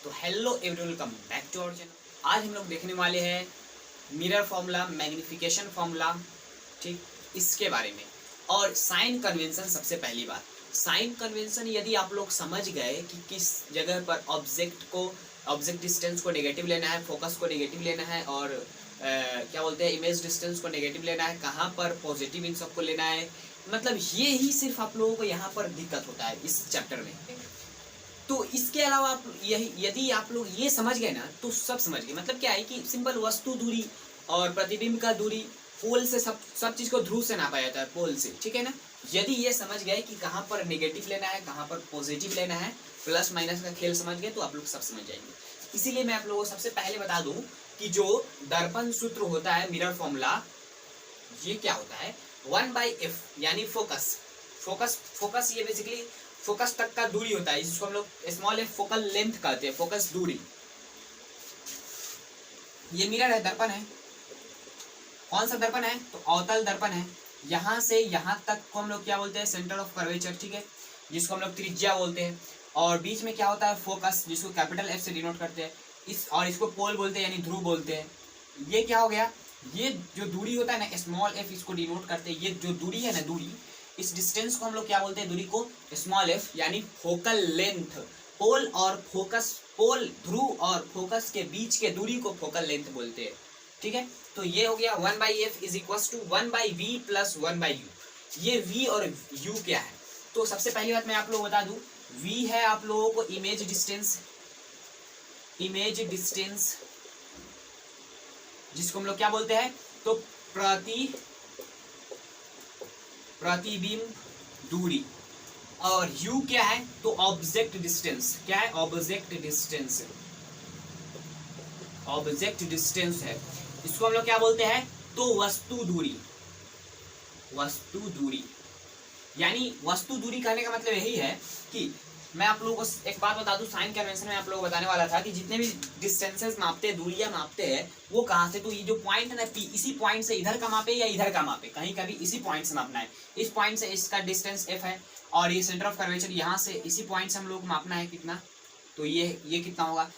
तो hello everyone, welcome back to our channel. आज हम लोग देखने वाले हैं मिरर फॉर्मूला, मैग्निफिकेशन फॉर्मूला, ठीक, इसके बारे में। और साइन कन्वेंशन, सबसे पहली बात साइन कन्वेंशन यदि आप लोग समझ गए कि किस जगह पर ऑब्जेक्ट डिस्टेंस को नेगेटिव लेना है, फोकस को नेगेटिव लेना है, और क्या बोलते हैं इमेज डिस्टेंस को नेगेटिव लेना है, कहाँ पर पॉजिटिव इन सबको लेना है, मतलब ये ही सिर्फ आप लोगों को यहाँ पर दिक्कत होता है इस चैप्टर में। तो इसके अलावा आप यही यदि आप लोग ये समझ गए ना तो सब समझ गए। मतलब क्या है कि सिंपल वस्तु दूरी और प्रतिबिंब का दूरी, पोल से सब चीज को ध्रुव से नापा जाता है, पोल से, ठीक है ना। यदि ये समझ गए कि कहाँ पर नेगेटिव लेना है, कहाँ पर पॉजिटिव लेना है, प्लस माइनस का खेल समझ गए, तो आप लोग सब समझ जाएंगे। इसीलिए मैं आप लोगों को सबसे पहले बता दूं कि जो दर्पण सूत्र होता है, मिरर फॉर्मूला, ये क्या होता है, 1/f यानी फोकस ये बेसिकली फोकस तक का दूरी होता है, जिसको हम लोग स्मॉल एफ फोकल लेंथ कहते हैं, फोकस दूरी। ये मिरर है, दर्पण है। कौन सा दर्पण है? तो अवतल दर्पण है। यहाँ से यहाँ तक को हम लोग क्या बोलते हैं, सेंटर ऑफ कर्वेचर, ठीक है, जिसको हम लोग त्रिज्या बोलते हैं। और बीच में क्या होता है, फोकस, जिसको कैपिटल एफ से डिनोट करते हैं। इसको पोल बोलते हैं, यानी ध्रुव बोलते हैं। ये क्या हो गया, ये जो दूरी होता है ना, स्मॉल एफ, इसको डिनोट करते हैं। ये जो दूरी है ना, दूरी, इस डिस्टेंस को हम लोग क्या बोलते हैं, दूरी को स्मॉल एफ यानी फोकल लेंथ। पोल और फोकस, पोल ध्रुव और फोकस के बीच के दूरी को फोकल लेंथ बोलते हैं, ठीक है। तो ये हो गया 1/f is equal to 1/v plus 1/u। ये v और u क्या है? तो सबसे पहली बात मैं आप लोगों को बता दूं, v है आप लोगों को इमेज डिस्टेंस, जिसको हम लोग क्या बोलते हैं, तो प्रतिबिंब दूरी। और u क्या है, तो ऑब्जेक्ट डिस्टेंस। क्या है? ऑब्जेक्ट डिस्टेंस है। इसको हम लोग क्या बोलते हैं, तो वस्तु दूरी। यानी वस्तु दूरी कहने का मतलब यही है कि मैं आप लोगों को एक बात बता दूं, साइन कन्वेंशन में आप लोगों को बताने वाला था कि जितने भी डिस्टेंसेस मापते हैं, दूरियां मापते हैं, वो कहाँ से, तो ये जो पॉइंट है ना P, इसी पॉइंट से इधर का मापे या इधर का मापे, कहीं का भी इसी पॉइंट से मापना है। इस पॉइंट से इसका डिस्टेंस f है, और ये सेंटर ऑफ कर्वेचर यहाँ से इसी पॉइंट से हम लोग मापना है कितना, तो ये कितना होगा।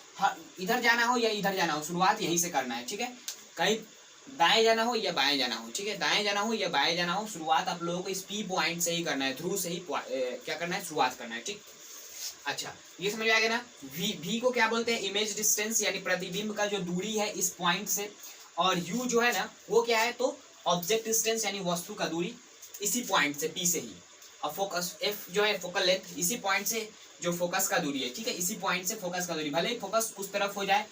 इधर जाना हो या इधर जाना हो, शुरुआत यहीं से करना है, ठीक है। कहीं दाएं जाना हो या बाएं जाना हो, ठीक है, दाएं जाना हो या बाएं जाना हो, शुरुआत आप लोगों को इस P पॉइंट से ही करना है, ध्रुव से ही क्या करना है, शुरुआत करना है, ठीक। अच्छा, ये समझ में आ गया ना। v को क्या बोलते हैं, इमेज डिस्टेंस, यानी प्रतिबिंब का जो दूरी है इस पॉइंट से। और u जो है ना, वो क्या है, तो ऑब्जेक्ट डिस्टेंस, यानी वस्तु का दूरी इसी पॉइंट से, P से ही। और फोकस f जो है, फोकल लेंथ, इसी पॉइंट से जो फोकस का दूरी है, ठीक है, इसी पॉइंट से फोकस का दूरी। भले ही फोकस उस तरफ हो जाए,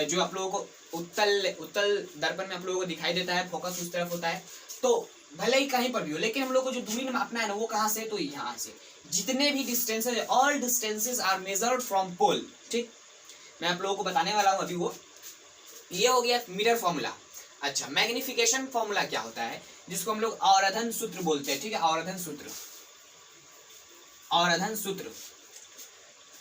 जो आप लोगों को उत्तल दर्पण में आप लोगों को दिखाई देता है, फोकस उस तरफ होता है, तो भले ही कहीं पर भी हो, लेकिन हम लोग को जो दूरी मापना है ना, वो कहाँ से, तो यहाँ से। जितने भी distances, all distances are measured from pole, ठीक। मैं आप लोगों को बताने वाला हूँ अभी वो। ये हो गया मिरर फॉर्मूला। अच्छा, मैग्निफिकेशन फॉर्मूला क्या होता है, जिसको हम लोग आवर्धन सूत्र बोलते हैं, ठीक है, आवर्धन सूत्र।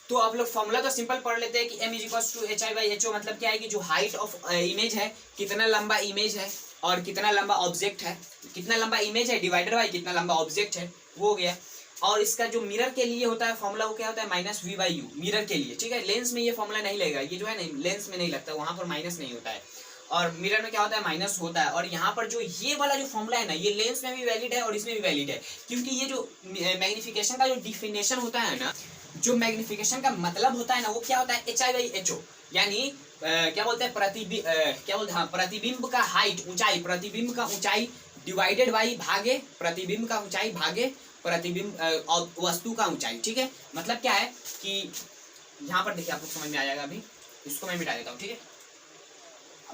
तो आप लोग फॉर्मूला तो सिंपल पढ़ लेते हैं कि m = hi/ho, मतलब क्या है कि जो हाइट ऑफ इमेज है, कितना लंबा इमेज है और कितना लंबा ऑब्जेक्ट है, कितना लंबा इमेज है डिवाइडेड बाय कितना लंबा ऑब्जेक्ट है, वो हो गया। और इसका जो मिरर के लिए होता है फॉर्मूला, वो क्या होता है, -v/u, मिरर के लिए, ठीक है। लेंस में ये फॉर्मूला नहीं लगेगा, ये जो है ना, लेंस में नहीं लगता, वहां पर माइनस नहीं होता है, और मिरर में क्या होता है, माइनस होता है। और यहाँ पर जो ये वाला जो फॉर्मूला है ना, ये लेंस में भी वैलिड है और इसमें भी वैलिड है, क्योंकि ये जो मैग्निफिकेशन का जो डिफिनेशन होता है ना, जो मैग्निफिकेशन का मतलब होता है ना, वो क्या होता है, hi/ho, यानी क्या बोलते हैं, प्रतिबिंब का हाइट, ऊंचाई, प्रतिबिंब का ऊंचाई डिवाइडेड बाई, भागे प्रतिबिंब का ऊंचाई, भागे प्रतिबिंब वस्तु का ऊंचाई, ठीक है। मतलब क्या है कि यहाँ पर देखिए, आपको समझ में आ जाएगा। अभी इसको मैं मिटा देता हूँ, ठीक है।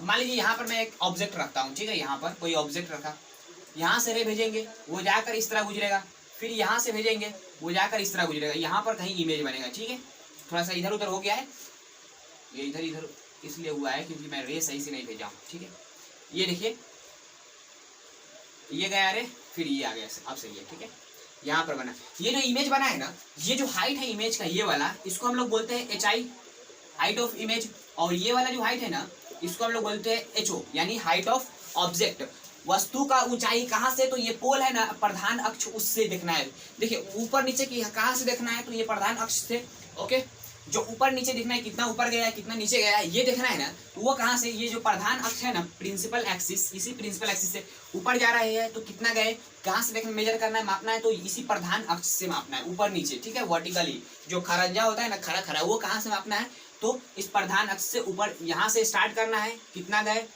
मान लीजिए यहाँ पर मैं एक ऑब्जेक्ट रखता हूँ, ठीक है, यहाँ पर कोई ऑब्जेक्ट रखा, यहाँ से रे भेजेंगे, वो जाकर इस तरह गुजरेगा, फिर यहाँ से भेजेंगे, वो जाकर इस तरह गुजरेगा, यहाँ पर कहीं इमेज बनेगा, ठीक है। थोड़ा सा इधर उधर हो गया है, ये इधर इसलिए हुआ है क्योंकि मैं रे सही से नहीं भेजा हूँ, ठीक है। ये देखिए, ये गया रे, फिर ये आ गया, अब सही है, ठीक है। यहाँ पर बना, ये जो इमेज बना है ना, ये जो हाइट है इमेज का, ये वाला, इसको हम लोग बोलते हैं hi, हाइट ऑफ इमेज। और ये वाला जो हाइट है ना, इसको हम लोग बोलते हैं ho, यानी हाइट ऑफ ऑब्जेक्ट। वस्तु का ऊंचाई कहाँ से, तो ये पोल है ना, प्रधान अक्ष, उससे देखना है। देखिए ऊपर नीचे की कहाँ से देखना है, तो ये प्रधान अक्ष से, ओके। जो ऊपर नीचे दिखना है, कितना ऊपर गया है कितना नीचे गया है, ये देखना है ना, तो वो कहाँ से, ये जो प्रधान अक्ष है ना, प्रिंसिपल एक्सिस, इसी प्रिंसिपल एक्सिस से ऊपर जा रहे हैं तो कितना गए, कहाँ से देखना, मेजर करना है, मापना है, तो इसी प्रधान अक्ष से मापना है, ऊपर नीचे, ठीक है, वर्टिकली जो खरंजा होता है ना, खड़ा खड़ा, वो कहाँ से मापना है, तो इस प्रधान अक्ष से ऊपर, यहाँ से स्टार्ट करना है, कितना गए,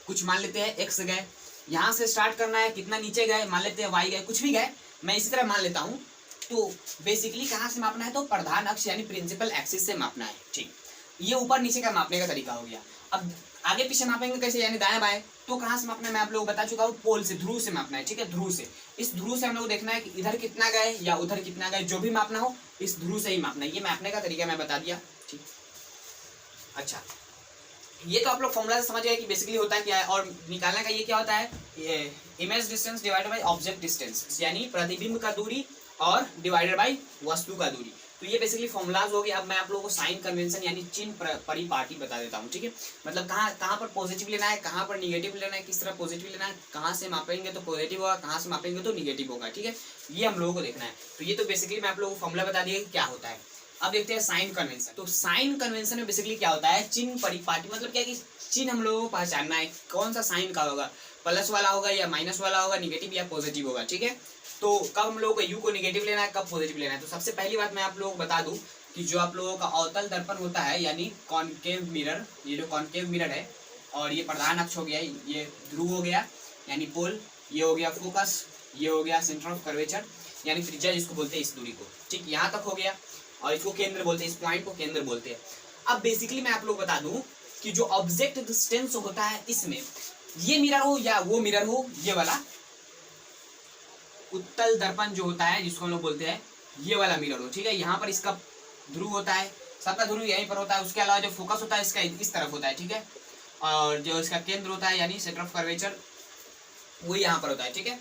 कुछ मान लेते हैं एक्स गए, यहाँ से स्टार्ट करना है, कितना नीचे गए, मान लेते हैं वाई गए, कुछ भी गए, मैं इसी तरह मान लेता हूँ। तो बेसिकली कहाँ से मापना है, तो प्रधान अक्ष यानी प्रिंसिपल एक्सिस से मापना है, ठीक। ये ऊपर नीचे का मापने का तरीका हो गया। अब आगे पीछे मापेंगे कैसे, यानी दाएं बाएं, तो कहाँ से मापना है, मैं आप लोगों को बता चुका हूँ, पोल से, ध्रुव से मापना है, ठीक है, ध्रुव से। इस ध्रुव से हम लोग देखना है कि इधर कितना गए या उधर कितना गए, जो भी मापना हो इस ध्रुव से ही मापना है। ये मापने का तरीका मैं बता दिया, ठीक। अच्छा, ये तो आप लोग फॉर्मूला से समझ गए कि बेसिकली होता है क्या है, और निकालने का ये क्या होता है, image distance divided by object distance, यानी प्रतिबिंब का दूरी और डिवाइडेड बाय वस्तु का दूरी। तो ये बेसिकली फॉर्मूलाज हो गए। अब मैं आप लोगों को साइन कन्वेंशन यानी चिन्ह परिपाटी बता देता हूँ, ठीक है, मतलब कहाँ पर पॉजिटिव लेना है, कहाँ पर निगेटिव लेना है, किस तरह पॉजिटिव लेना है, कहाँ से मापेंगे तो पॉजिटिव होगा, कहाँ से मापेंगे तो निगेटिव होगा, ठीक है, ये हम लोगों को देखना है। तो ये तो बेसिकली मैं आप लोगों को फॉर्मूला बता दिया कि क्या होता है। अब देखते हैं साइन कन्वेंशन। तो साइन कन्वेंशन में बेसिकली क्या होता है, चिन्ह परिपाटी, मतलब क्या कि चिन्ह हम लोगों को पहचानना है, कौन सा साइन का होगा, प्लस वाला होगा या माइनस वाला होगा, निगेटिव या पॉजिटिव होगा, ठीक है। तो कब हम लोगों को यू को निगेटिव लेना है, कब पॉजिटिव लेना है। तो सबसे पहली बात मैं आप लोगों को बता दूं कि जो आप लोगों का अवतल दर्पण होता है यानी कॉनकेव मिरर, ये जो कॉनकेव मिरर है, और ये प्रधान अक्ष हो गया, ये ध्रुव हो गया यानी पोल, ये हो गया फोकस, ये हो गया सेंटर ऑफ कर्वेचर यानी त्रिज्या जिसको बोलते हैं इस दूरी को, ठीक, यहाँ तक हो गया, और इसको केंद्र बोलते हैं, इस पॉइंट को केंद्र बोलते हैं। अब बेसिकली मैं आप लोग बता दूं कि जो ऑब्जेक्ट डिस्टेंस होता है इसमें, ये मिरर हो या वो मिरर हो, ये वाला उत्तल दर्पण जो होता है जिसको हम लोग बोलते हैं, ये वाला मिरर हो, ठीक है, यहाँ पर इसका ध्रुव होता है, सबका ध्रुव यहीं पर होता है, उसके अलावा जो फोकस होता है इसका इस तरफ होता है, ठीक है, और जो इसका केंद्र होता है यानी सेंटर ऑफ कर्वेचर वो यहाँ पर होता है, ठीक है।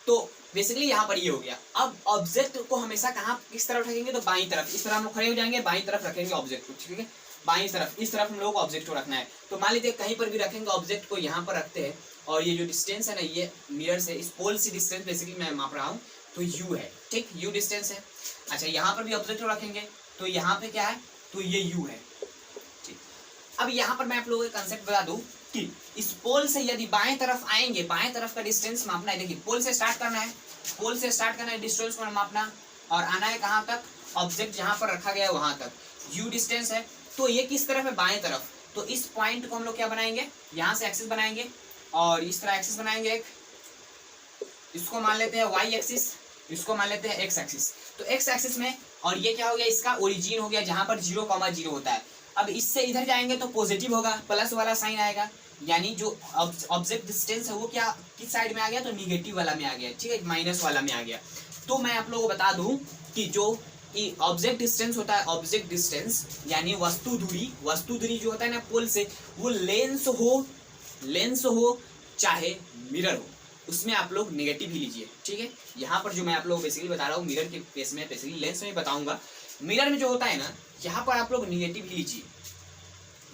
तो बेसिकली यहाँ पर ये हो गया। अब ऑब्जेक्ट को हमेशा कहाँ किस तरफ रखेंगे, तो बाईं तरफ, इस तरह हम लोग खड़े हो जाएंगे, बाईं तरफ रखेंगे ऑब्जेक्ट को, ठीक है, बाईं तरफ, इस तरफ हम लोग को ऑब्जेक्ट को रखना है। तो मान लीजिए कहीं पर भी रखेंगे ऑब्जेक्ट को, यहाँ पर रखते हैं, और ये जो डिस्टेंस है ना, ये मिरर से इस पोल से डिस्टेंस बेसिकली मैं माप रहा हूँ, तो यू है, ठीक, यू डिस्टेंस है। अच्छा, यहाँ पर भी ऑब्जेक्ट को रखेंगे तो यहाँ पे क्या है, तो ये यू है, ठीक। अब यहाँ पर मैं आप लोगों को कंसेप्ट बता दूं कि इस पोल से यदि बाएं तरफ आएंगे, बाएं तरफ का डिस्टेंस मापना है, देखिए पोल से स्टार्ट करना है, पोल से स्टार्ट करना है, डिस्टेंस को मापना, और आना है कहाँ तक, ऑब्जेक्ट जहाँ पर रखा गया है वहां तक, यू डिस्टेंस है। तो ये किस तरफ है, बाएं तरफ, तो इस पॉइंट को हम लोग क्या बनाएंगे, यहाँ से एक्सिस बनाएंगे, और इस तरह एक्सिस बनाएंगे एक, इसको मान लेते हैं वाई एक्सिस, इसको मान लेते हैं एक्स एक्सिस। तो एक्स एक्सिस में, और ये क्या हो गया, इसका ओरिजिन हो गया जहां पर 0,0 होता है। अब इससे इधर जाएंगे तो पॉजिटिव होगा, प्लस वाला साइन आएगा, यानी जो ऑब्जेक्ट डिस्टेंस है वो क्या किस साइड में आ गया, तो निगेटिव वाला में आ गया, ठीक है, माइनस वाला में आ गया। तो मैं आप लोगों को बता दूं कि जो ऑब्जेक्ट डिस्टेंस होता है, ऑब्जेक्ट डिस्टेंस यानी वस्तु दूरी जो होता है ना पोल से, वो लेंस हो चाहे मिरर हो, उसमें आप लोग नेगेटिव ही लीजिए, ठीक है। यहाँ पर जो मैं आप लोग बेसिकली बता रहा हूँ मिरर के केस में, बेसिकली लेंस में बताऊंगा, मिरर में जो होता है ना, यहाँ पर आप लोग निगेटिव ही लीजिए,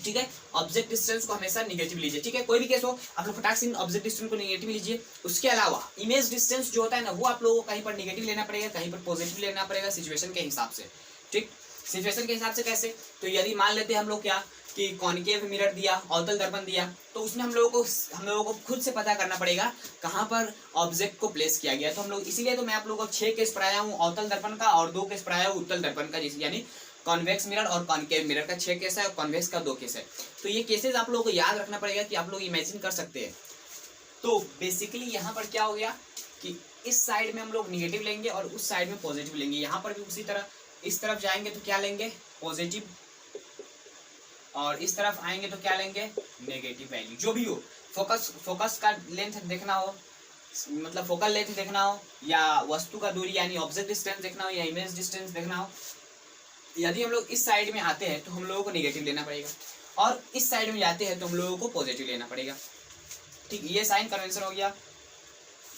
ठीक है, ऑब्जेक्ट डिस्टेंस को हमेशा निगेटिव लीजिए, ठीक है, कोई भी केस हो आप लोग फटाक से ऑब्जेक्ट डिस्टेंस को निगेटिव लीजिए। उसके अलावा इमेज डिस्टेंस जो होता है ना, वो आप लोगों को कहीं पर निगेटिव लेना पड़ेगा, कहीं पर पॉजिटिव लेना पड़ेगा, सिचुएशन के हिसाब से, ठीक, सिचुएशन के हिसाब से कैसे, तो यदि मान लेते हैं हम लोग क्या कि कॉनकेव मिरर दिया, अवतल दर्पण दिया, तो उसमें हम लोगों को खुद से पता करना पड़ेगा कहाँ पर ऑब्जेक्ट को प्लेस किया गया। तो हम लोग इसीलिए तो मैं आप लोगों को 6 केस पढ़ाया हूँ अवतल दर्पण का, और 2 केस पढ़ाया हूँ उत्तल दर्पण का, यानी कॉन्वेक्स मिरर और कॉनकेव मिरर का 6 केस है, और कॉन्वेक्स का 2 केस है। तो ये केसेस आप लोगों को याद रखना पड़ेगा कि आप लोग इमेजिन कर सकते हैं। तो बेसिकली यहाँ पर क्या हो गया कि इस साइड में हम लोग निगेटिव लेंगे और उस साइड में पॉजिटिव लेंगे, यहाँ पर भी उसी तरह, इस तरफ जाएंगे तो क्या लेंगे, पॉजिटिव, और इस तरफ आएंगे तो क्या लेंगे, नेगेटिव वैल्यू, जो भी हो। फोकस का लेंथ देखना हो, मतलब फोकल लेंथ देखना हो, या वस्तु का दूरी यानी ऑब्जेक्ट डिस्टेंस देखना हो, या इमेज डिस्टेंस देखना हो, यदि हम लोग इस साइड में आते हैं तो हम लोगों को नेगेटिव लेना पड़ेगा, और इस साइड में जाते हैं तो हम लोगों को पॉजिटिव लेना पड़ेगा, ठीक, ये साइन कन्वेंशन हो गया।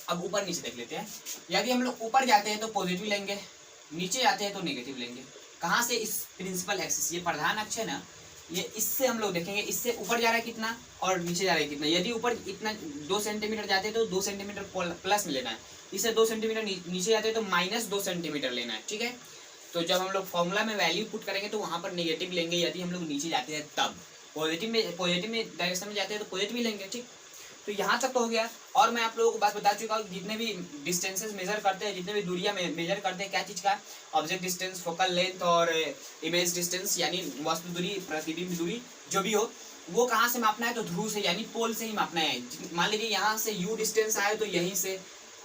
अब ऊपर नीचे देख लेते हैं। यदि हम लोग ऊपर जाते हैं तो पॉजिटिव लेंगे, नीचे जाते हैं तो नेगेटिव लेंगे। कहाँ से, इस प्रिंसिपल एक्सिस, ये प्रधान अक्ष है ना, ये इससे हम लोग देखेंगे, इससे ऊपर जा रहा है कितना और नीचे जा रहा है कितना। यदि ऊपर इतना 2 सेंटीमीटर जाते हैं तो 2 सेंटीमीटर प्लस में लेना है, इससे 2 सेंटीमीटर नीचे जाते हैं तो -2 सेंटीमीटर लेना है, ठीक है। तो जब हम लोग फॉर्मूला में वैल्यू पुट करेंगे तो वहां पर नेगेटिव लेंगे, यदि हम लोग नीचे जाते हैं तब। पॉजिटिव में डायरेक्शन में जाते हैं तो पॉजिटिव लेंगे, ठीक। तो यहाँ तक तो हो गया। और मैं आप लोगों को बात बता चुका हूँ, जितने भी डिस्टेंसेस मेजर करते हैं, जितने भी दूरियां मेजर करते हैं, क्या चीज़ का, ऑब्जेक्ट डिस्टेंस, फोकल लेंथ और इमेज डिस्टेंस, यानी वस्तु दूरी, प्रतिबिंब दूरी, जो भी हो, वो कहाँ से मापना है, तो ध्रुव से यानी पोल से ही मापना है। मान लीजिए यहाँ से u डिस्टेंस आए तो यहीं से,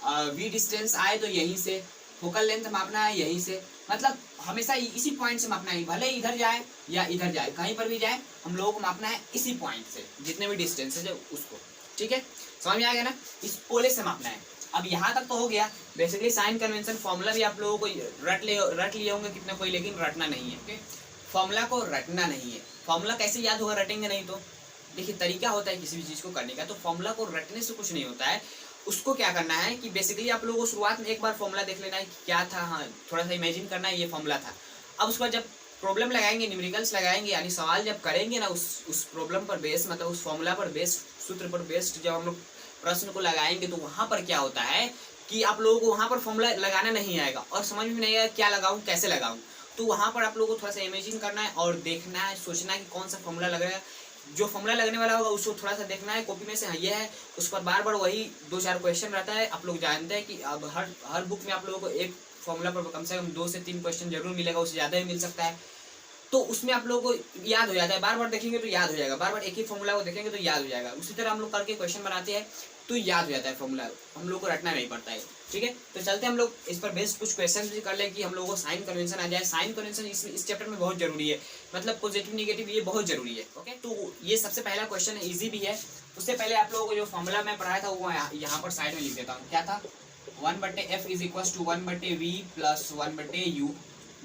v डिस्टेंस आए तो यहीं से, फोकल लेंथ मापना है यहीं से, मतलब हमेशा इसी पॉइंट से मापना है, भले इधर जाए या इधर जाए, कहीं पर भी जाए हम लोगों को मापना है इसी पॉइंट से, जितने भी डिस्टेंस है उसको, ठीक है, समझ में आ गया ना, इस पोले से मापना है। अब यहाँ तक तो हो गया। बेसिकली साइन कन्वेंशन फॉर्मूला भी आप लोगों को रट लिए होंगे कितने कोई, लेकिन रटना नहीं है, ओके। फॉर्मूला को रटना नहीं है। फॉर्मूला कैसे याद होगा रटेंगे नहीं तो? देखिए तरीका होता है किसी भी चीज़ को करने का, तो फॉर्मूला को रटने से कुछ नहीं होता है। उसको क्या करना है कि बेसिकली आप लोगों को शुरुआत में एक बार फॉर्मूला देख लेना है कि क्या था, हाँ थोड़ा सा इमेजिन करना है ये फॉर्मूला था। अब उसके बाद जब प्रॉब्लम लगाएंगे, न्यूमेरिकल्स लगाएंगे, यानी सवाल जब करेंगे ना उस प्रॉब्लम पर बेस, मतलब उस फॉर्मूला पर बेस, सूत्र पर बेस्ड जब हम लोग प्रश्न को लगाएंगे, तो वहाँ पर क्या होता है कि आप लोगों को वहाँ पर फॉर्मूला लगाना नहीं आएगा और समझ में नहीं आएगा क्या लगाऊं कैसे लगाऊं। तो वहाँ पर आप लोगों को थोड़ा सा इमेजिन करना है और देखना है, सोचना है कि कौन सा फॉर्मूला लग रहा है। जो फॉर्मूला लगने वाला होगा उसको थोड़ा सा देखना है कॉपी में से, हाँ ये है। उस पर बार बार वही 2-4 क्वेश्चन रहता है। आप लोग जानते हैं कि अब हर बुक में आप लोगों को एक फॉर्मूला पर कम से कम 2 से 3 क्वेश्चन जरूर मिलेगा, उससे ज़्यादा भी मिल सकता है। तो उसमें आप लोगों को याद हो जाता है, बार बार देखेंगे तो याद हो जाएगा, बार बार एक ही फॉर्मूला को देखेंगे तो याद हो जाएगा। उसी तरह हम लोग करके क्वेश्चन बनाते हैं तो याद हो जाता है फॉर्मूला, हम लोग को रटना नहीं पड़ता है, ठीक है। तो चलते हम लोग इस पर बेस्ड कुछ क्वेश्चन भी कर ले कि हम लोगों को साइन कन्वेंशन आ जाए। साइन कन्वेंशन इस चैप्टर में बहुत जरूरी है, मतलब पॉजिटिव निगेटिव ये बहुत जरूरी है, ओके। तो ये सबसे पहला क्वेश्चन है, ईजी भी है। उससे पहले आप लोगों को जो फॉर्मूला मैं पढ़ाया था वो यहाँ पर साइड में लिख देता हूँ। क्या था? 1/f is equal to 1/v plus 1/u।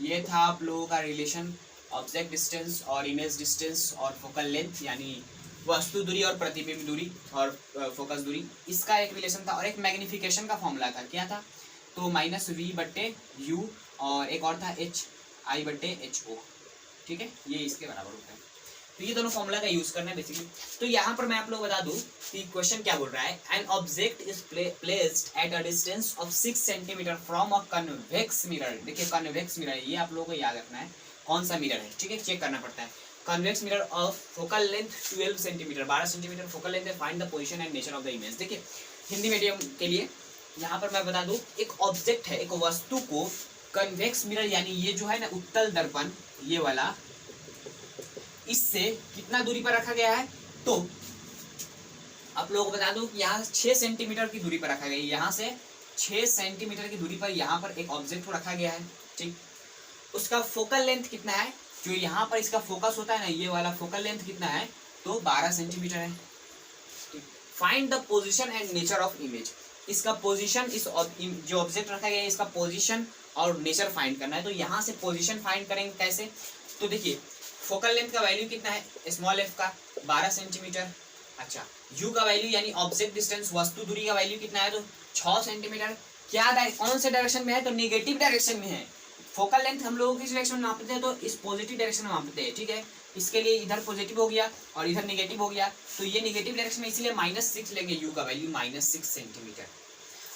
ये था आप लोगों का रिलेशन ऑब्जेक्ट डिस्टेंस और इमेज डिस्टेंस और फोकल लेंथ, यानी वस्तु दूरी और प्रतिबिंब दूरी और फोकस दूरी, इसका एक रिलेशन था। और एक मैग्निफिकेशन का फॉर्मूला था, क्या था? तो -v/u और एक और था hi/ho, ठीक है, ये इसके बराबर होता है। तो ये दोनों फॉर्मूला का यूज करना है बेसिकली। तो यहाँ पर मैं आप लोग बता दूं कि क्वेश्चन क्या बोल रहा है। An object is placed at a distance of 6 centimetre from a convex mirror. देखिए कन्वेक्स मिरर, ये आप लोगों को याद रखना है कौन सा मिरर है, ठीक है, चेक करना पड़ता है। Convex mirror of focal length 12 centimetre, 12 centimetre focal length है। Find the position and nature of the image. देखिए हिंदी मीडियम के लिए यहाँ पर मैं बता दूं, एक ऑब्जेक्ट है, एक वस्तु को कन्वेक्स मिरर, यानी ये जो है ना उत्तल दर्पण, ये वाला, इससे कितना दूरी पर रखा गया है। तो आप लोगों को बता दूं कि यहाँ 6 सेंटीमीटर की दूरी पर रखा गया है। यहाँ से 6 सेंटीमीटर की दूरी पर यहाँ पर एक ऑब्जेक्ट को रखा गया है, ठीक। उसका फोकल लेंथ कितना है, जो यहाँ पर इसका फोकस होता है ना, ये वाला फोकल लेंथ कितना है, तो 12 सेंटीमीटर है। Find the position and nature of image. इसका पोजीशन, इस जो ऑब्जेक्ट रखा गया है इसका पोजीशन और नेचर फाइंड करना है। तो यहाँ से पोजीशन फाइंड करेंगे कैसे? तो देखिए फोकल लेंथ का वैल्यू कितना है, स्मॉल एफ का 12 सेंटीमीटर। अच्छा, यू का वैल्यू यानी ऑब्जेक्ट डिस्टेंस, वस्तु दूरी का वैल्यू कितना है, तो 6 सेंटीमीटर। क्या कौन से डायरेक्शन में है, तो नेगेटिव डायरेक्शन में है। फोकल लेंथ हम लोग किस डायरेक्शन में मापते हैं, तो इस पॉजिटिव डायरेक्शन में मापते हैं, ठीक है। इसके लिए इधर पॉजिटिव हो गया और इधर नेगेटिव हो गया, तो ये नेगेटिव डायरेक्शन में, इसीलिए -6 लेंगे, यू का वैल्यू -6 सेंटीमीटर।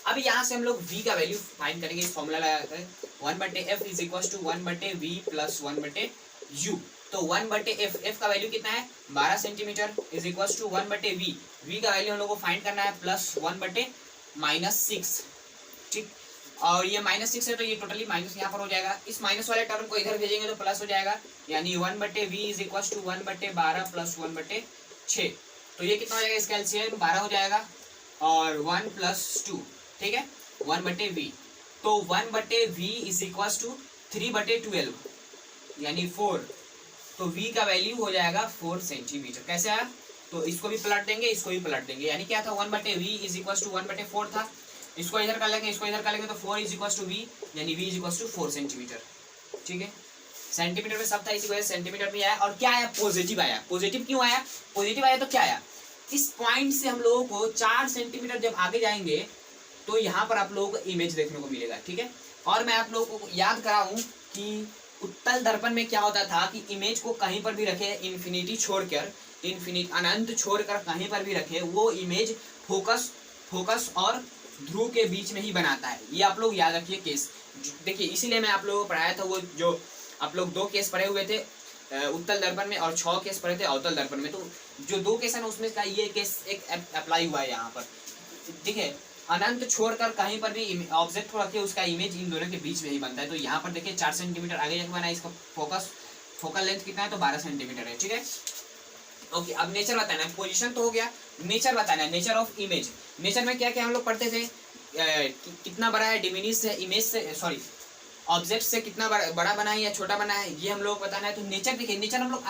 अब यहाँ से हम लोग v का वैल्यू फाइंड करेंगे, इस फॉर्मूला लगाकर 1/f is equal to 1/v plus 1/u। तो 1/f, f का वैल्यू कितना है 12 centimetre, is equal to 1/v, v का वैल्यू हम लोग को फाइंड करना है प्लस 1/-6, ठीक। और ये -6 है तो ये टोटली माइनस यहाँ पर हो जाएगा। इस माइनस वाले टर्म को इधर भेजेंगे तो प्लस हो जाएगा, यानी 1/v is equal to 1/12 plus 1/6। तो ये कितना हो जाएगा, इसका एलसीएम 12 हो जाएगा और 1 + 2, ठीक है, 1/v। तो 1/v इज इक्वल टू 3/12 यानी 4। तो v का वैल्यू हो जाएगा 4 सेंटीमीटर। कैसे आया, तो इसको भी पलट देंगे, इसको भी पलट देंगे, यानी क्या था 1/v इज इक्वल टू 1/4 था। इसको इधर कर लेंगे, इसको इधर कर लेंगे, तो 4 इज इक्वल टू v, यानी v is equal to 4 centimetre, ठीक है। सेंटीमीटर में सब था, इसी वजह से सेंटीमीटर में आया। और क्या आया, पॉजिटिव आया। पॉजिटिव क्यों आया, पॉजिटिव आया तो क्या आया, इस पॉइंट से हम लोगों को 4 सेंटीमीटर जब आगे जाएंगे तो यहाँ पर आप लोगों को इमेज देखने को मिलेगा, ठीक है। और मैं आप लोगों को याद कराऊं कि उत्तल दर्पण में क्या होता था कि इमेज को कहीं पर भी रखे, इन्फिनिटी छोड़कर, अनंत छोड़कर कहीं पर भी रखे, वो इमेज फोकस और ध्रुव के बीच में ही बनाता है। ये आप लोग याद रखिए केस। देखिए इसीलिए मैं आप लोगों को पढ़ाया था, वो जो आप लोग 2 केस पढ़े हुए थे उत्तल दर्पण में और 6 केस पढ़े थे अवतल दर्पण में। तो जो 2 केस है ना उसमें का ये केस एक अप्लाई हुआ है यहाँ पर। देखिए अनंत छोड़कर कहीं पर भी ऑब्जेक्ट को रखिए, उसका इमेज इन दोनों के बीच में ही बनता है। तो यहाँ पर देखिए 4 सेंटीमीटर आगे जाके बना, इसका फोकल लेंथ कितना है तो 12 सेंटीमीटर है, ठीक है। ओके, अब नेचर बताना है, पोजीशन तो हो गया, नेचर बताना है, नेचर ऑफ इमेज। नेचर में क्या क्या हम लोग पढ़ते थे, कितना बड़ा है डिमिनिश है इमेज से, सॉरी ऑब्जेक्ट से कितना बड़ा बना है या छोटा बना है, ये हम लोग को बताना है। तो नेचर देखिए, नेचर हम लोग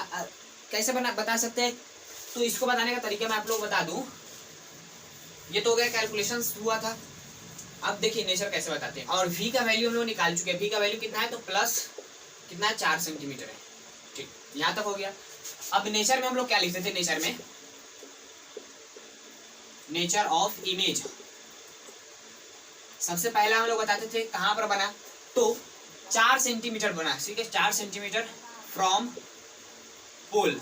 कैसे बता सकते हैं, तो इसको बताने का तरीका मैं आप लोग बता दूं। ये तो हो गया कैलकुलेशंस हुआ था। अब देखिए नेचर कैसे बताते हैं, और v का वैल्यू हम लोग निकाल चुके हैं। v का वैल्यू कितना है तो प्लस कितना है 4 सेंटीमीटर है, ठीक, यहाँ तक हो गया। अब नेचर में हम लोग क्या लिखते थे, नेचर में नेचर ऑफ इमेज सबसे पहला हम लोग बताते थे कहां पर बना, तो 4 सेंटीमीटर बना, ठीक है, 4 सेंटीमीटर फ्रॉम पोल,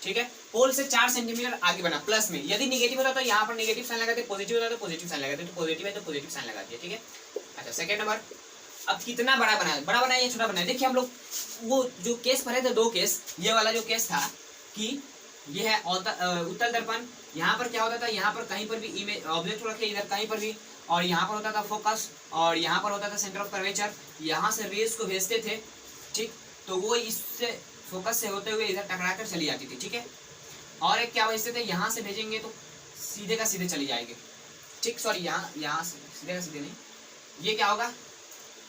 ठीक है, पोल से 4 सेंटीमीटर आगे बना प्लस में। यदि निगेटिव होता तो यहाँ पर निगेटिव साइन लगाते, पॉजिटिव होता तो पॉजिटिव साइन लगाते, तो पॉजिटिव है तो पॉजिटिव साइन लगा दिया, ठीक है। अच्छा सेकंड नंबर, अब कितना बड़ा बना है या छोटा बना है। देखिए हम लोग वो जो केस पढ़े थे 2 केस, ये वाला जो केस था कि ये है उत्तल दर्पण, यहाँ पर क्या होता था, यहाँ पर कहीं पर भी इमेज ऑब्जेक्ट को रखे इधर कहीं पर भी, और यहाँ पर होता था फोकस, और यहाँ पर होता था सेंटर ऑफ कर्वेचर, यहाँ से रेज को भेजते थे, ठीक, तो वो इससे फोकस से होते हुए इधर टकरा कर चली जाती थी, ठीक है। और एक क्या भेजते थे, यहाँ से भेजेंगे तो सीधे का सीधे चली जाएगी, ठीक, सॉरी यहाँ से सीधे का सीधे नहीं, ये क्या होगा,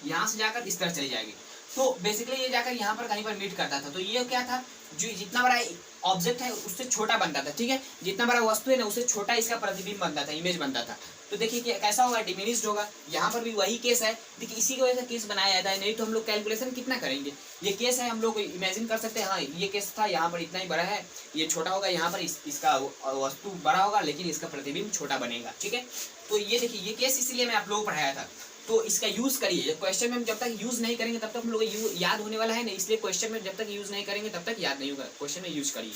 यहाँ से जाकर इस तरह चली जाएगी। तो बेसिकली ये जाकर यहाँ पर कहीं पर मीट करता था। तो ये क्या था, जो जितना बड़ा ऑब्जेक्ट है उससे छोटा बनता था, ठीक है, जितना बड़ा वस्तु है ना उससे छोटा इसका प्रतिबिंब बनता था, इमेज बनता था। तो देखिए कि कैसा होगा, डिमिनिश्ड होगा। यहाँ पर भी वही केस है, देखिए इसी की वजह से केस बनाया जाता है, नहीं तो हम लोग कैलकुलेशन कितना करेंगे। ये केस है, हम लोग इमेजिन कर सकते हैं, हाँ ये केस था, यहाँ पर इतना ही बड़ा है, ये छोटा होगा, यहाँ पर इसका वस्तु बड़ा होगा लेकिन इसका प्रतिबिंब छोटा बनेगा, ठीक है। तो ये देखिए ये केस इसलिए मैं आप लोगों को पढ़ाया था। तो इसका यूज करिए, क्वेश्चन में जब तक यूज नहीं करेंगे तब तक हम लोग याद होने वाला है नहीं, इसलिए क्वेश्चन में जब तक यूज नहीं करेंगे तब तक याद नहीं होगा। क्वेश्चन में यूज करिए,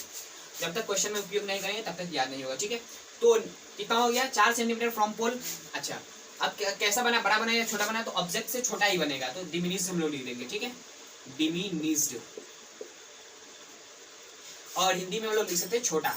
जब तक क्वेश्चन में उपयोग नहीं करेंगे तब तक याद नहीं होगा, ठीक है। तो कितना हो गया, 4 सेंटीमीटर फ्रॉम पोल। अच्छा अब कैसा बना, बड़ा बना या छोटा बना, तो ऑब्जेक्ट से छोटा ही बनेगा, तो डिमिनिश्ड हम लोग लिख देंगे, ठीक है, डिमिनिश्ड। और हिंदी में हम लोग लिख सकते हैं छोटा,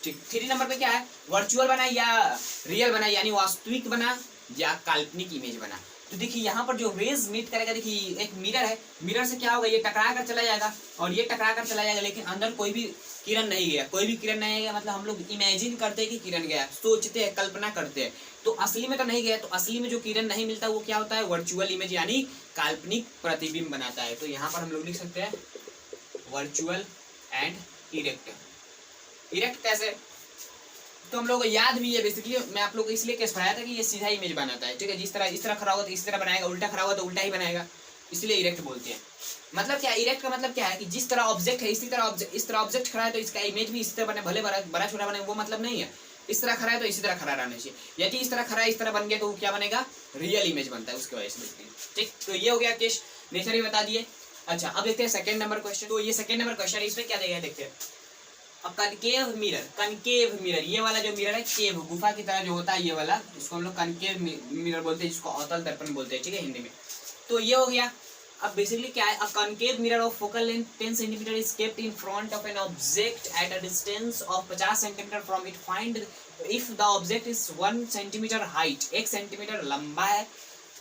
ठीक। 3 नंबर पे क्या है, वर्चुअल बना या रियल बना, यानी वास्तविक बना या काल्पनिक इमेज बना। तो देखिए यहाँ पर जो रेज मीट करेगा, देखिए एक मिरर है, मिरर से क्या होगा, ये टकरा कर चला जाएगा और ये टकरा कर चला जाएगा, लेकिन अंदर कोई भी किरण नहीं गया, कोई भी किरण नहीं गया, मतलब हम लोग इमेजिन करते हैं कि किरण गया, सोचते हैं, कल्पना करते हैं, तो असली में तो नहीं गया। तो असली में जो किरण नहीं मिलता वो क्या होता है, वर्चुअल इमेज यानी काल्पनिक प्रतिबिंब बनाता है। तो यहाँ पर हम लोग लिख सकते हैं वर्चुअल एंड इरेक्ट। इरेक्ट कैसे, तो हम लोग को याद भी है, बेसिकली मैं आप लोग को इसलिए केस पढ़ाया था कि ये सीधा इमेज बनाता है, ठीक है, जिस तरह इस तरह खड़ा होगा तो इस तरह बनाएगा, उल्टा खड़ा होगा तो उल्टा ही बनाएगा, इसलिए इरेक्ट बोलते हैं। मतलब क्या, इरेक्ट का मतलब क्या है कि जिस तरह ऑब्जेक्ट है इसी तरह इस तरह ऑब्जेक्ट खड़ा है तो इसका इमेज भी इसी तरह बने, भले बड़ा छोटा बने वो मतलब नहीं है। इस तरह खड़ा है तो इसी तरह खड़ा रहना चाहिए, यदि इस तरह खड़ा है इस तरह बन गया तो वो क्या बनेगा, रियल इमेज बनता है, उसकी वजह से, ठीक। तो ये हो गया केस, नेचर भी बता दिए। अच्छा अब देखते हैं सेकंड नंबर क्वेश्चन। तो ये सेकंड नंबर क्वेश्चन है, इसमें क्या देगा देखते हैं। अब कनकेव मिरर, ये वाला जो मिरर है केव गुफा की तरह जो होता है, ये वाला इसको हम लोग कनकेव मिरर बोलते हैं, जिसको अवतल दर्पण बोलते हैं, ठीक है, हिंदी में। तो ये हो गया। अब बेसिकली क्या है, a concave mirror of focal length 10 centimetre is kept in front of an object at a distance of 50 centimetre from it. Find if the object is 1 centimetre height, 1 centimetre लंबा है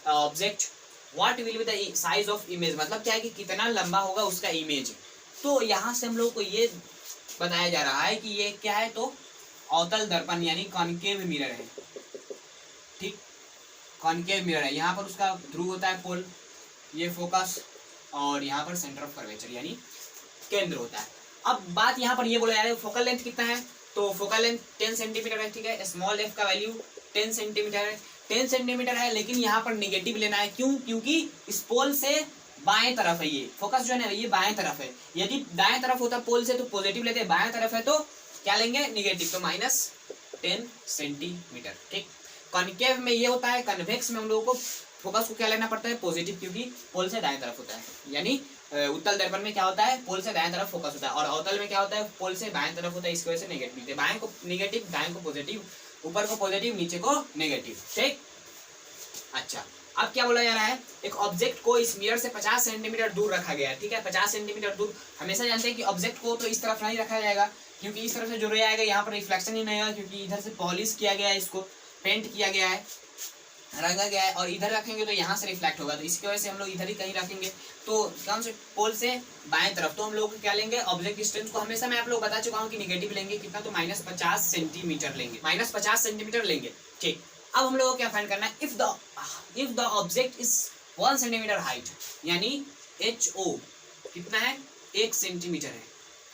object, what will be the size of image, मतलब क्या है कि कितना लंबा होगा उसका इमेज। तो यहाँ से हम लोग को ये बताया जा रहा है कि ये क्या है, तो अवतल दर्पण यानी कॉनकेव मिरर है, ठीक, कॉनकेव मिरर है। यहाँ पर उसका ध्रुव होता है पोल, ये फोकस, और यहाँ पर सेंटर ऑफ कर्वेचर यानी केंद्र होता है। अब बात यहाँ पर ये बोला जा रहा है फोकल लेंथ कितना है, तो फोकल लेंथ 10 सेंटीमीटर है, ठीक है, स्मॉल एफ का वैल्यू 10 सेंटीमीटर है, 10 सेंटीमीटर है, लेकिन यहाँ पर निगेटिव लेना है, क्यों, क्योंकि इस पोल से बाएं तरफ है, ये फोकस जो है ना ये बाएं तरफ है, यदि दाएं तरफ होता पोल से तो पॉजिटिव लेते, बाएं तरफ है तो क्या लेंगे, निगेटिव, तो -10 सेंटीमीटर, ठीक। कॉनकेव में ये होता है, कन्वेक्स में हम लोगों को फोकस को क्या लेना पड़ता है, पॉजिटिव, क्योंकि पोल से दाएं तरफ होता है। यानी उत्तल दर्पण में क्या होता है, पोल से दाएं तरफ फोकस होता है, और अवतल में क्या होता है, पोल से बाएं तरफ होता है, इसकी वजह से नेगेटिव मिलते हैं, बाएं को निगेटिव, दाएं को पॉजिटिव, ऊपर को पॉजिटिव, नीचे को नेगेटिव, ठीक। अच्छा अब क्या बोला जा रहा है, एक ऑब्जेक्ट को इस मिरर से 50 सेंटीमीटर दूर रखा गया है, ठीक है, 50 सेंटीमीटर दूर। हमेशा जानते हैं कि ऑब्जेक्ट को तो इस तरफ नहीं रखा जाएगा, क्योंकि इस तरफ से जो रे आएगा यहाँ पर रिफ्लेक्शन ही नहीं होगा, क्योंकि इधर से पॉलिश किया गया है, इसको पेंट किया गया है, रंगा गया है, और इधर रखेंगे तो यहाँ से रिफ्लेक्ट होगा, तो इसकी वजह से हम लोग इधर ही कहीं रखेंगे। तो कौन से पोल से बाएं तरफ, तो हम लोग क्या लेंगे, ऑब्जेक्ट डिस्टेंस को हमेशा मैं आप लोग बता चुका हूँ कि निगेटिव लेंगे कितना, तो -50 सेंटीमीटर लेंगे, -50 सेंटीमीटर लेंगे, ठीक। अब हम लोग को क्या फाइंड करना है, if the object is 1 centimetre height, यानी HO कितना है, 1 सेंटीमीटर है,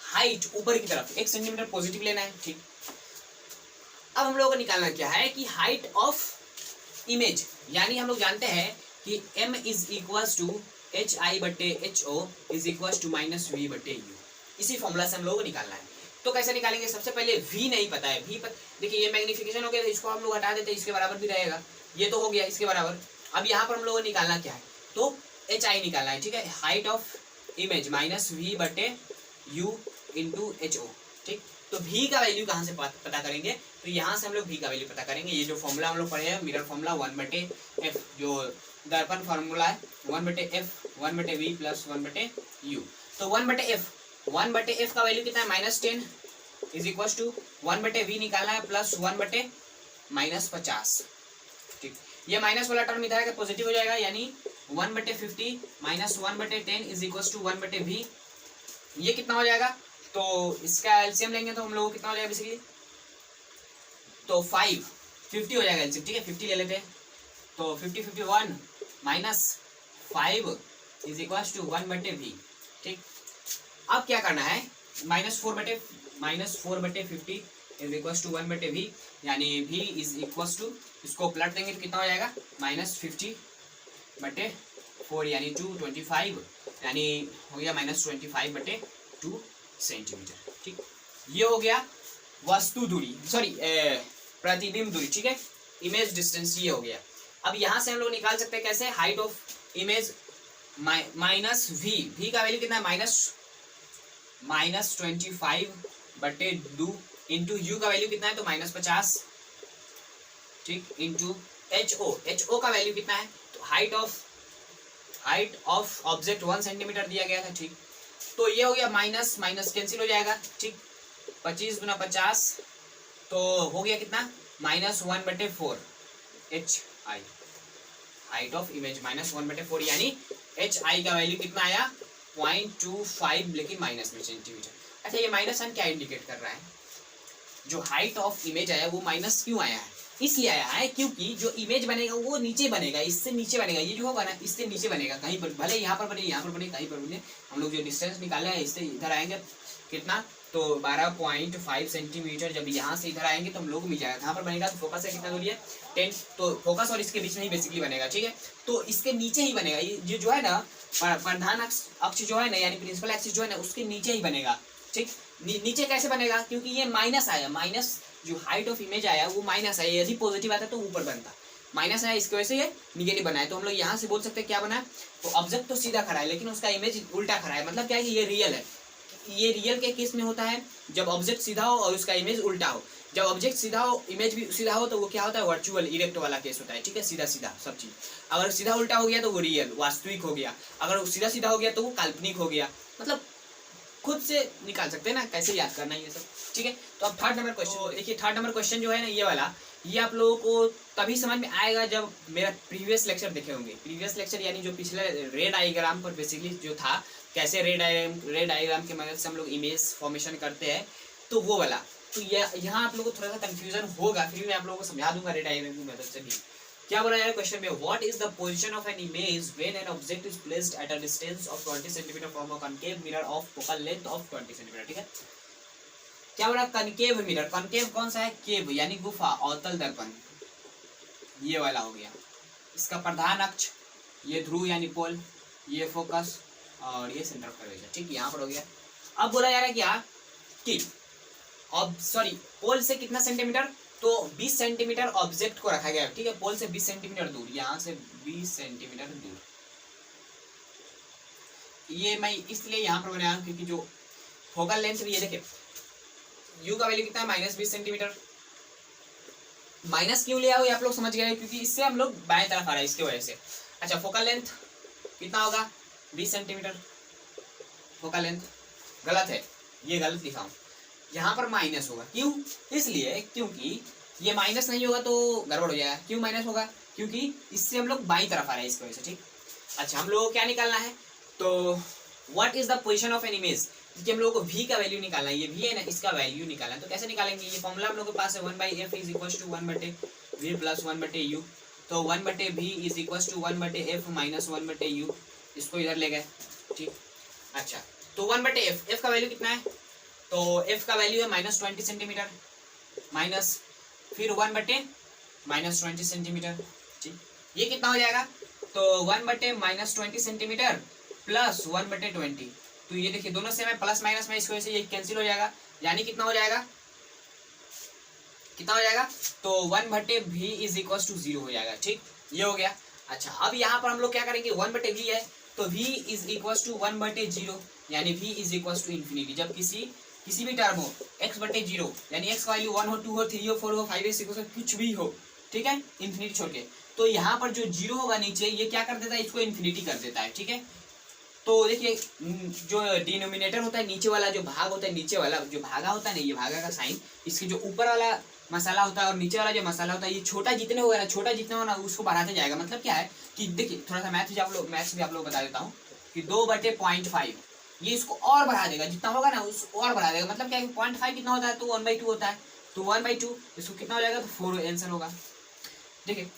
हाइट ऊपर की तरफ 1 सेंटीमीटर पॉजिटिव लेना है, ठीक। अब हम लोगों को निकालना क्या है कि हाइट ऑफ इमेज, यानी हम लोग जानते हैं कि m is equals to HI/HO is equals to -V/U। इसी फॉर्मूला से हम लोगों को निकालना है। तो कैसे निकालेंगे, सबसे पहले V नहीं पता है, देखिए ये मैग्निफिकेशन हो गया, तो इसको हम लोग हटा देते हैं, इसके बराबर भी रहेगा, ये तो हो गया इसके बराबर। अब यहाँ पर हम लोगों को निकालना क्या है, तो HI निकालना है, ठीक है, height of image -V/U into HO, ठीक। तो V का वैल्यू कहाँ से पता करेंगे, तो यहाँ से हम लोग V का वैल्यू पता करेंगे। ये जो फॉर्मूला हम लोग पढ़े हैं, मिरर फॉर्मूला 1/f, जो दर्पण फॉर्मूला है 1/f 1/v प्लस 1/u। तो 1/f का वैल्यू कितना है, -10 इज इक्वल टू 1/v निकालना है प्लस 1/-50, ठीक। ये माइनस वाला टर्म इधर आकर पॉजिटिव हो जाएगा, यानी 1/50 minus 1/10 is equal to 1/v। ये कितना हो जाएगा, तो इसका एलसीएम लेंगे तो हम लोग कितना हो जाएगा बेसिकली, तो 50 हो जाएगा एलसीएम, ठीक है, 50 ले लेते हैं। तो 51 minus 5 is equal to 1/v, ठीक। अब क्या करना है, -4/50 इज इक्वल टू 1/v, यानी v इज इक्वल टू, इसको पलट देंगे तो कितना हो जाएगा, -50/4 यानी 225, यानी हो गया -25/2 सेंटीमीटर, ठीक। ये हो गया वस्तु दूरी, सॉरी प्रतिबिंब दूरी, ठीक है, इमेज डिस्टेंस ये हो गया। अब यहाँ से हम लोग निकाल सकते हैं कैसे, height of image minus v का वैल्यू कितना है, -25/2 इंटू u का वैल्यू कितना है, तो -50, ठीक, इंटू HO का वैल्यू कितना है, तो हाइट ऑफ ऑब्जेक्ट 1 सेंटीमीटर दिया गया था, ठीक। तो ये हो गया माइनस माइनस कैंसिल हो जाएगा, ठीक, 25 × 50 तो हो गया कितना, -1/4 HI, हाइट ऑफ इमेज -1/4, यानी HI का वैल्यू कितना आया, 0.25, लेकिन माइनस में सेंटीमीटर। अच्छा, ये माइनस सन क्या इंडिकेट कर रहा है, जो हाइट ऑफ इमेज आया वो माइनस क्यों आया है, इसलिए आया है क्योंकि जो इमेज बनेगा वो नीचे बनेगा, इससे नीचे बनेगा, ये जो होगा ना इससे नीचे बनेगा, कहीं पर भले यहाँ पर बने, यहाँ पर बने, कहीं पर बने, हम लोग जो डिस्टेंस निकाले हैं इससे इधर आएंगे कितना, तो 12.5 सेंटीमीटर। जब यहाँ से इधर आएंगे तो हम लोग मिल जाएगा, कहाँ पर बनेगा, तो फोकस से कितना दूरी है 10, तो फोकस और इसके बीच में ही बेसिकली बनेगा, ठीक है। तो इसके नीचे ही बनेगा, ये जो है ना प्रधान अक्ष जो है ना, यानी प्रिंसिपल एक्सिस जो है ना, उसके नीचे ही बनेगा, ठीक। नीचे कैसे बनेगा, क्योंकि ये माइनस आया, माइनस जो हाइट ऑफ इमेज आया वो माइनस आया, यदि पॉजिटिव आता तो ऊपर बनता, माइनस आया इसकी वजह से ये निगेटिव बना है। तो हम लोग यहाँ से बोल सकते हैं क्या बना है, तो ऑब्जेक्ट तो सीधा खड़ा है लेकिन उसका इमेज उल्टा खड़ा है, मतलब क्या है कि ये रियल है। ये रियल के केस में होता है जब ऑब्जेक्ट सीधा हो और उसका इमेज उल्टा हो। जब ऑब्जेक्ट सीधा हो इमेज भी सीधा हो तो वो क्या होता है, वर्चुअल इरेक्ट वाला केस होता है, ठीक है, सीधा सीधा सब चीज। अगर सीधा उल्टा हो गया तो वो रियल वास्तविक हो गया, अगर सीधा सीधा हो गया तो वो काल्पनिक हो गया, मतलब खुद से निकाल सकते हैं ना कैसे याद करना ये सब, ठीक है। तो अब थर्ड नंबर क्वेश्चन देखिए, थर्ड नंबर क्वेश्चन जो है ना ये वाला, ये आप लोगों को तभी समझ में आएगा जब मेरा प्रीवियस लेक्चर देखे होंगे। प्रीवियस लेक्चर यानी जो पिछले रे डायग्राम पर बेसिकली जो था, कैसे रे डायग्राम की मदद से हम लोग इमेज फॉर्मेशन करते हैं, तो वो वाला। तो यहाँ आप लोगों को थोड़ा सा कंफ्यूजन होगा, फिर मैं आप लोगों को समझा दूंगा रे डायग्राम की मदद से भी। क्या बोला है क्वेश्चन में, what is the position of an image when an object is placed at a distance of 20 centimetre from a concave mirror of focal length of 20 centimetre, ठीक है। क्या बोला, कनकेव मिरर, कनकेव कौन सा है, केव यानी गुफा, अवतल दर्पण, ये वाला हो गया। इसका प्रधान अक्ष, ये ध्रुव यानी पोल, ये फोकस और ये सेंटर ऑफ कर्वेचर, ठीक, यहाँ पर हो गया। अब बोला जा रहा है क्या कि पोल से कितना सेंटीमीटर, तो 20 सेंटीमीटर ऑब्जेक्ट को रखा गया है, ठीक है, पोल से 20 सेंटीमीटर दूर, यहाँ से 20 सेंटीमीटर दूर। ये मैं इसलिए यहाँ पर बनाया क्योंकि जो फोकल लेंथ, ये देखिए यू का वैल्यू कितना है, -20 सेंटीमीटर, माइनस क्यों लिया हो ये आप लोग समझ गए, क्योंकि इससे हम लोग बाएं तरफ आ रहे हैं इसकी वजह से। अच्छा, फोकल लेंथ कितना होगा, 20 सेंटीमीटर फोकल लेंथ। गलत है, ये गलत लिखा हूँ, यहाँ पर माइनस होगा। क्यों, इसलिए क्योंकि ये माइनस नहीं होगा तो गड़बड़ हो जाएगा। क्यों माइनस होगा, क्योंकि इससे हम लोग बाईं तरफ आ रहे हैं इसकी वजह से, ठीक। अच्छा, हम लोगों को क्या निकालना है, तो what is the position of an image, क्योंकि हम लोगों को v का वैल्यू निकालना है, ये v है ना, इसका वैल्यू निकालना है। तो कैसे निकालेंगे, ये फॉर्मूला हम लोगों के पास है, 1/f is equal to 1/v plus 1/u। तो 1/v is equal to 1/f minus 1/u, इसको इधर ले गए, ठीक। अच्छा, तो 1/f, f का वैल्यू कितना है, तो f का वैल्यू है -20 सेंटीमीटर, माइनस फिर 1/-20 सेंटीमीटर, ठीक। ये कितना हो जाएगा, तो 1/-20 सेंटीमीटर प्लस 1/20। तो ये देखिए दोनों से मैं प्लस माइनस में, इसकी वजह से ये कैंसिल हो जाएगा, यानी कितना हो जाएगा, कितना हो जाएगा, तो 1/v इज इक्वल टू 0 हो जाएगा, ठीक। ये हो गया। अच्छा, अब यहाँ पर हम लोग क्या करेंगे, 1/v है तो v इज इक्वल टू 1/0, यानी v is equal to infinity. जब किसी भी टर्म हो x/0, यानी x का वैल्यू 1 हो, 2 हो, 3 हो, 4 हो, 5 हो, 6 हो, कुछ भी हो, ठीक है, इन्फिनिटी छोड़ के, तो यहाँ पर जो 0 होगा नीचे, ये क्या कर देता है, इसको इन्फिनिटी कर देता है, ठीक है। तो देखिए जो डिनोमिनेटर होता है, नीचे वाला जो भाग होता है, नीचे वाला जो भागा होता है ना, ये भागा का साइन, इसके जो ऊपर वाला मसाला होता है और नीचे वाला जो मसाला होता है, ये छोटा जितने होगा ना, छोटा जितना होगा ना, उसको बढ़ाते जाएगा। मतलब क्या है कि देखिए, थोड़ा सा मैथ्स भी आप लोग बता देता हूँ कि 2/0.5, ये इसको और बढ़ा देगा, जितना होगा ना उसको और बढ़ा देगा। मतलब क्या है, 0.5 कितना होता है, तो 1/2 होता है, तो 1/2 इसको कितना हो जाएगा, तो 4 आंसर होगा। देखिए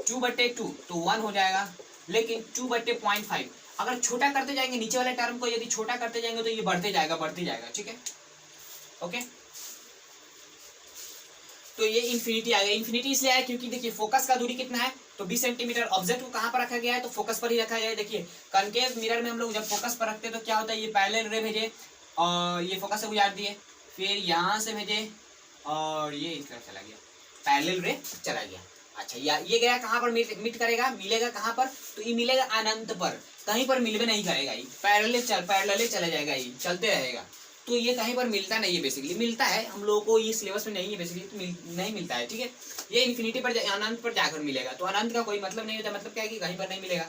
2/2 तो 1 हो जाएगा, लेकिन 2/0.5 अगर छोटा करते जाएंगे, नीचे वाले टर्म को यदि छोटा करते जाएंगे तो ये बढ़ते जाएगा, ठीक है, ओके। तो ये इन्फिनिटी आ गया। इन्फिनिटी इसलिए आया क्योंकि देखिए फोकस का दूरी कितना है, तो 20 सेंटीमीटर। ऑब्जेक्ट को कहाँ पर रखा गया है, तो फोकस पर ही रखा गया है। देखिए कनकेव मिरर में हम लोग जब फोकस पर रखते हैं तो क्या होता है, ये पैरेलल रे भेजे और ये फोकस से गुजार दिए, फिर यहाँ से भेजे और ये इस तरफ चला गया, पैरेलल रे चला गया। अच्छा, ये गया कहाँ पर मिट करेगा, मिलेगा कहाँ पर, तो ये मिलेगा अनंत पर, कहीं पर मिलवे नहीं करेगा, ये पैरेलल चला जाएगा, ये चलते रहेगा। तो ये कहीं पर मिलता नहीं है, बेसिकली मिलता है हम लोगों को, ये सिलेबस में नहीं है बेसिकली, तो नहीं मिलता है, ठीक है। ये इन्फिनिटी पर अनंत पर जाकर मिलेगा, तो अनंत का कोई मतलब नहीं होता। मतलब क्या है कि कहीं पर नहीं मिलेगा।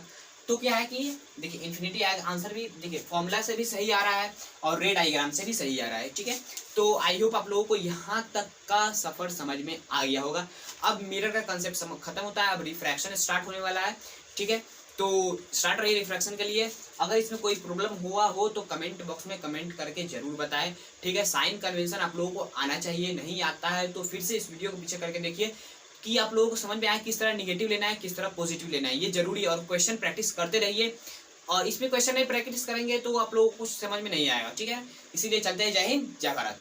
तो क्या है कि देखिए इन्फिनिटी आंसर भी देखिए फॉर्मूला से भी सही आ रहा है और रे डायग्राम से भी सही आ रहा है, ठीक है। तो आई होप आप लोगों को यहाँ तक का सफर समझ में आ गया होगा। अब मिरर का कंसेप्ट खत्म होता है, अब रिफ्रैक्शन स्टार्ट होने वाला है, ठीक है। तो स्टार्ट रही रिफ्रैक्शन के लिए। अगर इसमें कोई प्रॉब्लम हुआ हो तो कमेंट बॉक्स में कमेंट करके जरूर बताएं, ठीक है। साइन कन्वेंशन आप लोगों को आना चाहिए, नहीं आता है तो फिर से इस वीडियो को पीछे करके देखिए कि आप लोगों को समझ में आए किस तरह निगेटिव लेना है, किस तरह पॉजिटिव लेना है, ये जरूरी है। और क्वेश्चन प्रैक्टिस करते रहिए, और इसमें क्वेश्चन नहीं प्रैक्टिस करेंगे तो आप लोगों को कुछ समझ में नहीं आएगा, ठीक है। इसीलिए चलते हैं, जय हिंद जय भारत।